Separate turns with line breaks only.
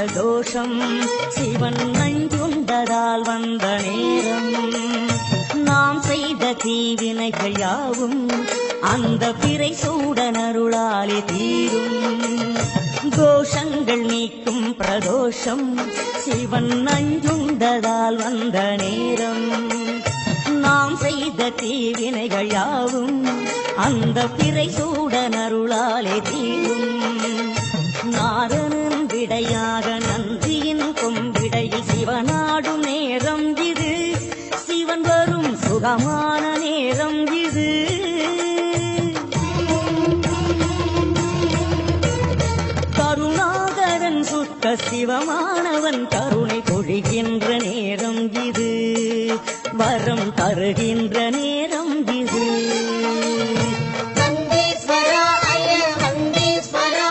பிரதோஷம் சிவன் நஞ்சுண்டதால் வந்த நேரம் நாம் செய்த தீவினைகள் யாவும் அந்த பிறை சூடனருளாலே தீரும் தோஷங்கள் நீக்கும் பிரதோஷம் சிவன் நஞ்சுண்டதால் வந்த நேரம் நாம் செய்த தீவினைகள் யாவும் அந்த பிறை சூடனருளாலே தீரும் நாரணன் விடையாக நந்தியின் கொம்பிடையில் சிவனாடும் நேரம் இது சிவன் வரும் சுகமான நேரம் இது கருணாகரன் சுத்த சிவமானவன் கருணை பொழிகின்ற நேரம் இது வரம் தருகின்ற நேரம்